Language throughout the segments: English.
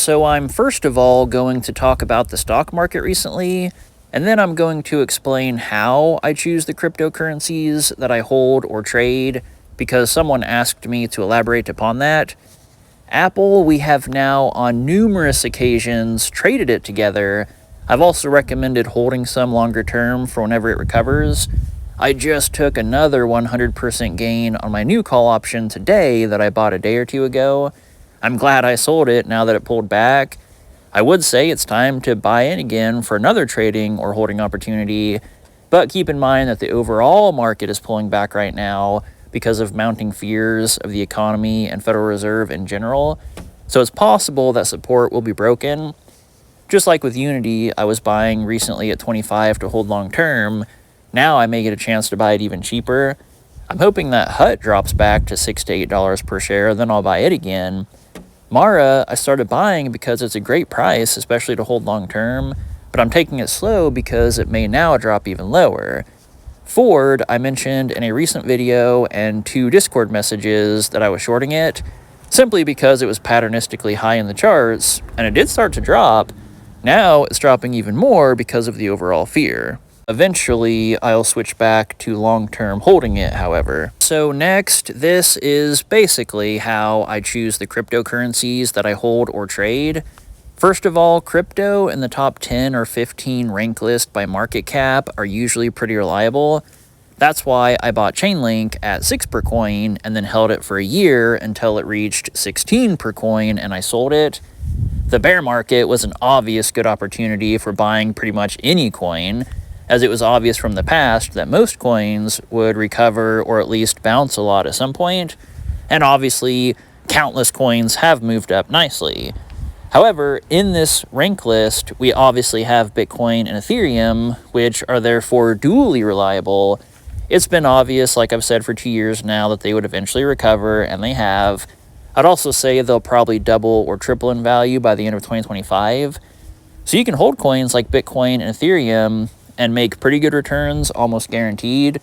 So I'm first of all going to talk about the stock market recently, and then I'm going to explain how I choose the cryptocurrencies that I hold or trade, because someone asked me to elaborate upon that. Apple, we have now on numerous occasions traded it together. I've also recommended holding some longer term for whenever it recovers. I just took another 100% gain on my new call option today that I bought a day or two ago. I'm glad I sold it now that it pulled back. I would say it's time to buy in again for another trading or holding opportunity, but keep in mind that the overall market is pulling back right now because of mounting fears of the economy and Federal Reserve in general, so it's possible that support will be broken. Just like with Unity, I was buying recently at 25 to hold long term. Now I may get a chance to buy it even cheaper. I'm hoping that HUT drops back to $6 to $8 per share, then I'll buy it again. Mara, I started buying because it's a great price, especially to hold long term, but I'm taking it slow because it may now drop even lower. Ford, I mentioned in a recent video and 2 Discord messages that I was shorting it, simply because it was patternistically high in the charts, and it did start to drop. Now it's dropping even more because of the overall fear. Eventually, I'll switch back to long-term holding it, however. So next, this is basically how I choose the cryptocurrencies that I hold or trade. First of all, crypto in the top 10 or 15 rank list by market cap are usually pretty reliable. That's why I bought Chainlink at 6 per coin and then held it for a year until it reached 16 per coin and I sold it. The bear market was an obvious good opportunity for buying pretty much any coin, as it was obvious from the past that most coins would recover or at least bounce a lot at some point, and obviously countless coins have moved up nicely. However, in this rank list, we obviously have Bitcoin and Ethereum, which are therefore dually reliable. It's been obvious, like I've said for 2 years now, that they would eventually recover, and they have. I'd also say they'll probably double or triple in value by the end of 2025. So you can hold coins like Bitcoin and Ethereum and make pretty good returns, almost guaranteed.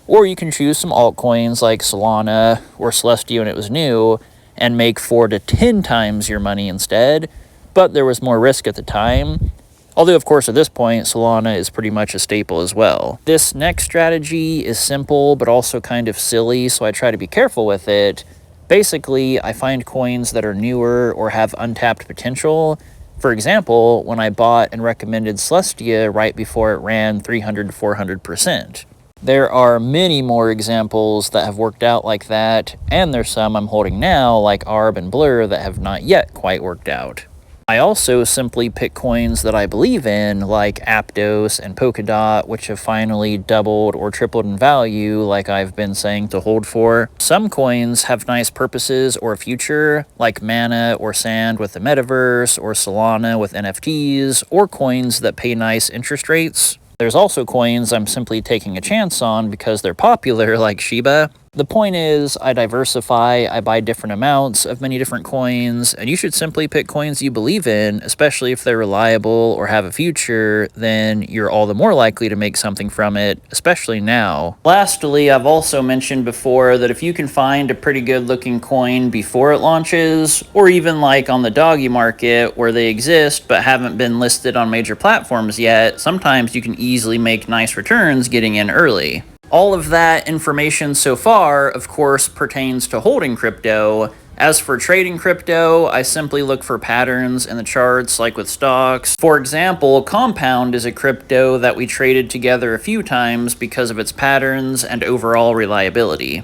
Or you can choose some altcoins like Solana or Celestia when it was new and make 4 to 10 times your money instead, but there was more risk at the time. Although, of course, at this point, Solana is pretty much a staple as well. This next strategy is simple, but also kind of silly, so I try to be careful with it. Basically, I find coins that are newer or have untapped potential. For example, when I bought and recommended Celestia right before it ran 300 to 400%. There are many more examples that have worked out like that, and there's some I'm holding now, like ARB and Blur, that have not yet quite worked out. I also simply pick coins that I believe in, like Aptos and Polkadot, which have finally doubled or tripled in value, like I've been saying to hold for. Some coins have nice purposes or future, like Mana or Sand with the metaverse, or Solana with NFTs, or coins that pay nice interest rates. There's also coins I'm simply taking a chance on because they're popular, like Shiba. The point is, I diversify, I buy different amounts of many different coins, and you should simply pick coins you believe in, especially if they're reliable or have a future, then you're all the more likely to make something from it, especially now. Lastly, I've also mentioned before that if you can find a pretty good looking coin before it launches, or even like on the doggy market where they exist but haven't been listed on major platforms yet, sometimes you can easily make nice returns getting in early. All of that information so far, of course, pertains to holding crypto. As for trading crypto, I simply look for patterns in the charts like with stocks. For example, Compound is a crypto that we traded together a few times because of its patterns and overall reliability.